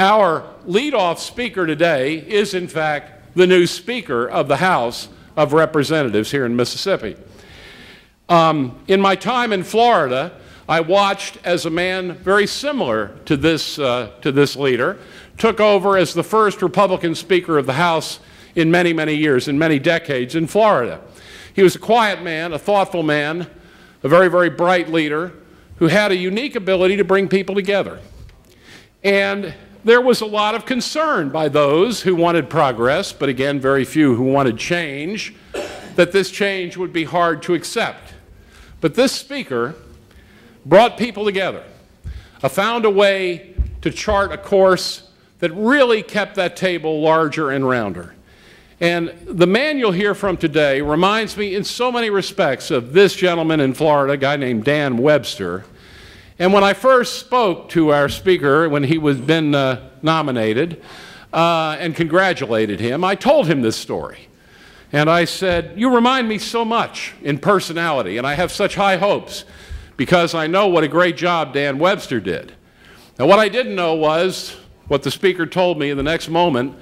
Our leadoff speaker today is, in fact, the new Speaker of the House of Representatives here in Mississippi. In my time in Florida, I watched as a man very similar to this leader took over as the first Republican Speaker of the House in many, many years, in many decades in Florida. He was a quiet man, a thoughtful man, a very, very bright leader who had a unique ability to bring people together. And there was a lot of concern by those who wanted progress, but again, very few who wanted change, that this change would be hard to accept. But this speaker brought people together, found a way to chart a course that really kept that table larger and rounder. And the man you'll hear from today reminds me in so many respects of this gentleman in Florida, a guy named Dan Webster. And when I first spoke to our speaker when he was been nominated and congratulated him, I told him this story. And I said, "You remind me so much in personality, and I have such high hopes because I know what a great job Dan Webster did." Now, what I didn't know was what the speaker told me in the next moment,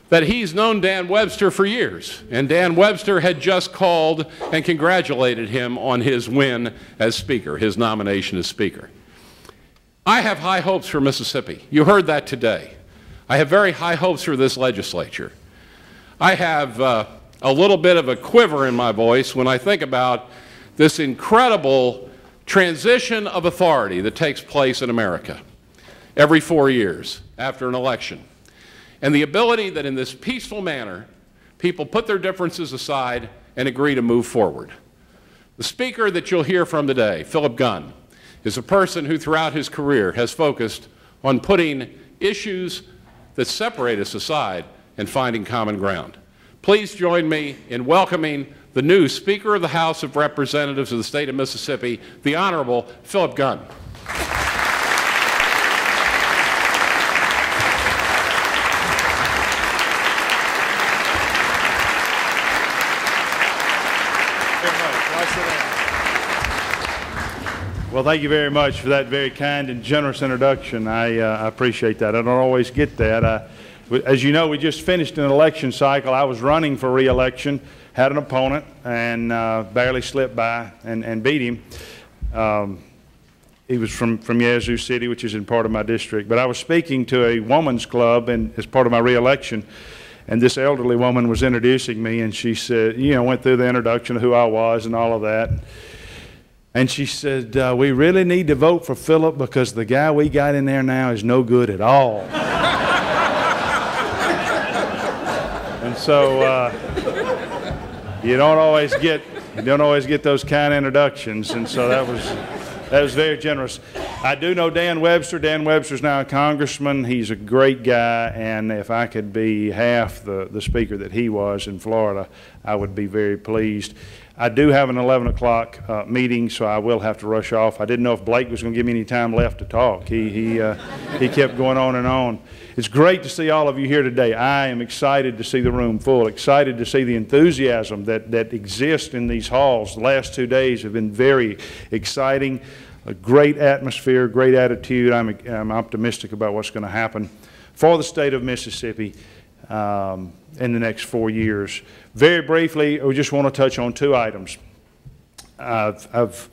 that he's known Dan Webster for years, and Dan Webster had just called and congratulated him on his win as Speaker, his nomination as Speaker. I have high hopes for Mississippi. You heard that today. I have very high hopes for this legislature. I have a little bit of a quiver in my voice when I think about this incredible transition of authority that takes place in America every 4 years after an election. And the ability that in this peaceful manner, people put their differences aside and agree to move forward. The speaker that you'll hear from today, Philip Gunn, is a person who throughout his career has focused on putting issues that separate us aside and finding common ground. Please join me in welcoming the new Speaker of the House of Representatives of the state of Mississippi, the Honorable Philip Gunn. Well, thank you very much for that very kind and generous introduction. I appreciate that. I don't always get that. As you know, we just finished an election cycle. I was running for re-election, had an opponent, and barely slipped by and beat him. He was from Yazoo City, which is in part of my district. But I was speaking to a woman's club as part of my re-election, and this elderly woman was introducing me, and she said, went through the introduction of who I was and all of that. And she said, "We really need to vote for Philip because the guy we got in there now is no good at all." And so you don't always get those kind of introductions, and so that was very generous. I do know Dan Webster. Dan Webster's now a congressman. He's a great guy, and if I could be half the speaker that he was in Florida, I would be very pleased. I do have an 11 o'clock meeting, so I will have to rush off. I didn't know if Blake was going to give me any time left to talk. He kept going on and on. It's great to see all of you here today. I am excited to see the room full, excited to see the enthusiasm that exists in these halls. The last 2 days have been very exciting, a great atmosphere, great attitude. I'm optimistic about what's going to happen for the state of Mississippi in the next 4 years. Very briefly, we just want to touch on 2 items. I've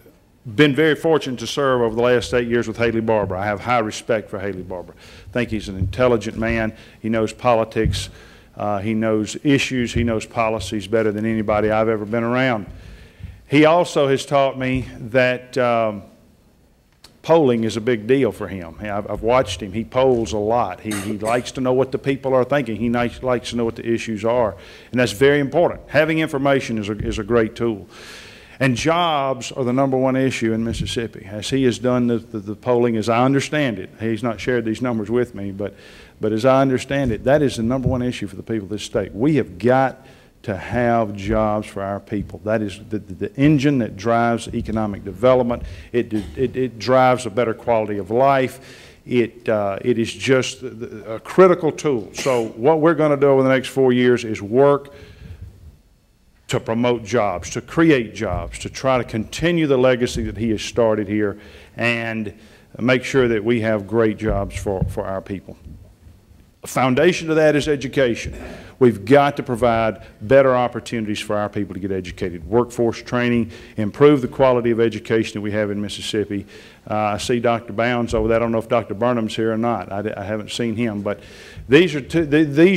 been very fortunate to serve over the last 8 years with Haley Barbour. I have high respect for Haley Barbour. I think he's an intelligent man. He knows politics. He knows issues. He knows policies better than anybody I've ever been around. He also has taught me that polling is a big deal for him. I've watched him. He polls a lot. He likes to know what the people are thinking. He likes to know what the issues are. And that's very important. Having information is a great tool. And jobs are the #1 issue in Mississippi. As he has done the polling, as I understand it, he's not shared these numbers with me, but as I understand it, that is the #1 issue for the people of this state. We have got to have jobs for our people. That is the engine that drives economic development. It drives a better quality of life. It is just a critical tool. So what we're going to do over the next 4 years is work to promote jobs, to create jobs, to try to continue the legacy that he has started here and make sure that we have great jobs for our people. foundation to that is education. We've got to provide better opportunities for our people to get educated. Workforce training, improve the quality of education that we have in Mississippi. I see Dr. Bounds over there. I don't know if Dr. Burnham's here or not. I haven't seen him, but these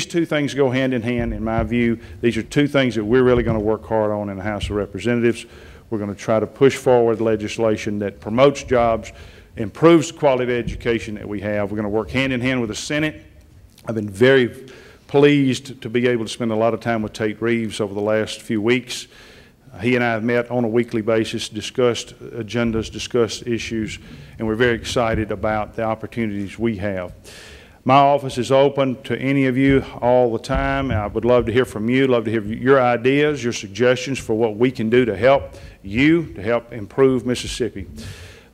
two things go hand in hand, in my view. These are two things that we're really going to work hard on in the House of Representatives. We're going to try to push forward legislation that promotes jobs, improves the quality of education that we have. We're going to work hand in hand with the Senate. I've been very pleased to be able to spend a lot of time with Tate Reeves over the last few weeks. He and I have met on a weekly basis, discussed agendas, discussed issues, and we're very excited about the opportunities we have. My office is open to any of you all the time. I would love to hear from you, love to hear your ideas, your suggestions for what we can do to help you, to help improve Mississippi.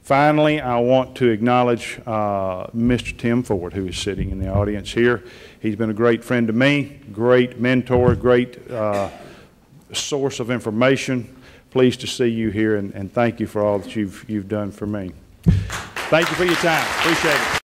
Finally, I want to acknowledge Mr. Tim Ford, who is sitting in the audience here. He's been a great friend to me, great mentor, great source of information. Pleased to see you here, and thank you for all that you've done for me. Thank you for your time. Appreciate it.